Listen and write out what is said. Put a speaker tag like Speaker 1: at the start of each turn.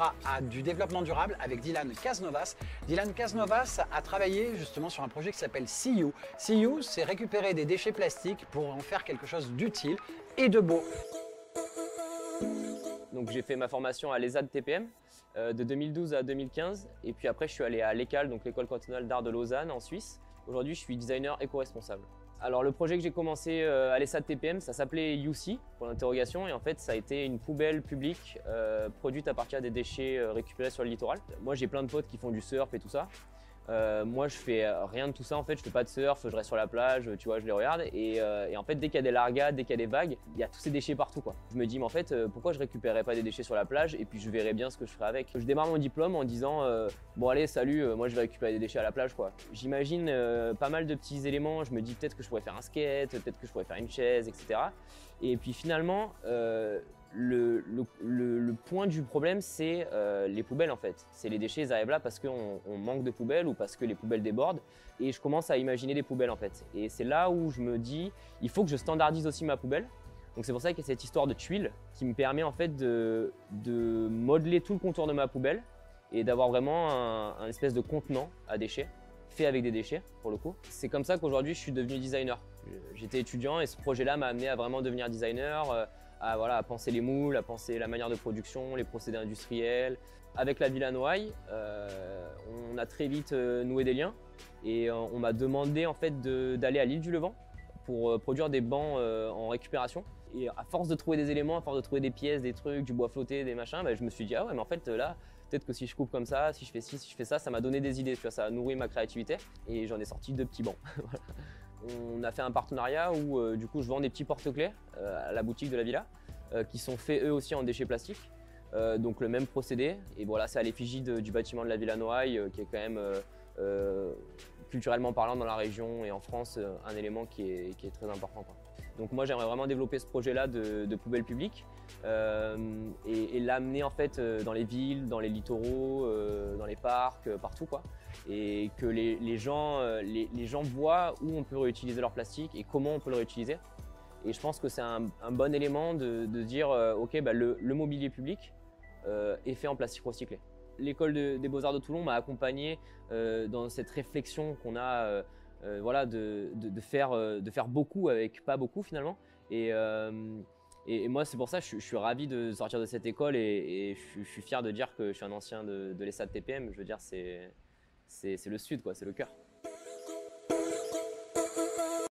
Speaker 1: À du développement durable avec Dylan Casnovas. Dylan Casnovas a travaillé justement sur un projet qui s'appelle See You. See You, c'est récupérer des déchets plastiques pour en faire quelque chose d'utile et de beau.
Speaker 2: Donc j'ai fait ma formation à l'ESAD TPM de 2012 à 2015 et puis après je suis allé à l'ECAL, donc l'École cantonale d'art de Lausanne en Suisse. Aujourd'hui je suis designer éco-responsable. Alors le projet que j'ai commencé à l'ESAD TPM, ça s'appelait UC pour l'interrogation et en fait ça a été une poubelle publique produite à partir des déchets récupérés sur le littoral. Moi j'ai plein de potes qui font du surf et tout ça. Moi je fais rien de tout ça en fait, je fais pas de surf, je reste sur la plage, tu vois, je les regarde et en fait dès qu'il y a des largades, dès qu'il y a des vagues, il y a tous ces déchets partout quoi. Je me dis mais en fait pourquoi je récupérerais pas des déchets sur la plage et puis je verrai bien ce que je ferai avec. Je démarre mon diplôme en disant bon allez salut, moi je vais récupérer des déchets à la plage quoi. J'imagine pas mal de petits éléments, je me dis peut-être que je pourrais faire un skate, peut-être que je pourrais faire une chaise, etc. Et puis finalement le point du problème, c'est les poubelles en fait. C'est les déchets, ils arrivent là parce qu'on manque de poubelles ou parce que les poubelles débordent. Et je commence à imaginer des poubelles en fait. Et c'est là où je me dis, il faut que je standardise aussi ma poubelle. Donc c'est pour ça qu'il y a cette histoire de tuiles qui me permet en fait de modeler tout le contour de ma poubelle et d'avoir vraiment un espèce de contenant à déchets fait avec des déchets pour le coup. C'est comme ça qu'aujourd'hui je suis devenu designer. J'étais étudiant et ce projet-là m'a amené à vraiment devenir designer. À penser les moules, à penser la manière de production, les procédés industriels. Avec la Villa Noailles, on a très vite noué des liens et on m'a demandé en fait d'aller à l'île du Levant pour produire des bancs en récupération. Et à force de trouver des éléments, à force de trouver des pièces, des trucs, du bois flotté, des machins, je me suis dit ah ouais mais en fait là, peut-être que si je coupe comme ça, si je fais ci, si je fais ça m'a donné des idées, tu vois, ça a nourri ma créativité et j'en ai sorti 2 petits bancs. On a fait un partenariat où du coup je vends des petits porte-clés à la boutique de la Villa qui sont faits eux aussi en déchets plastiques. Donc le même procédé et voilà, c'est à l'effigie du bâtiment de la Villa Noailles qui est quand même culturellement parlant dans la région et en France un élément qui est très important quoi. Donc moi j'aimerais vraiment développer ce projet-là de poubelle publique et l'amener en fait dans les villes, dans les littoraux, dans les parcs, partout quoi. Et que les gens voient où on peut réutiliser leur plastique et comment on peut le réutiliser. Et je pense que c'est un bon élément de dire ok le mobilier public est fait en plastique recyclé. L'école des Beaux-Arts de Toulon m'a accompagné dans cette réflexion qu'on a voilà, de faire beaucoup avec pas beaucoup finalement. Et moi c'est pour ça que je suis ravi de sortir de cette école et je suis fier de dire que je suis un ancien de l'ESAD TPM. Je veux dire c'est le sud quoi, c'est le cœur.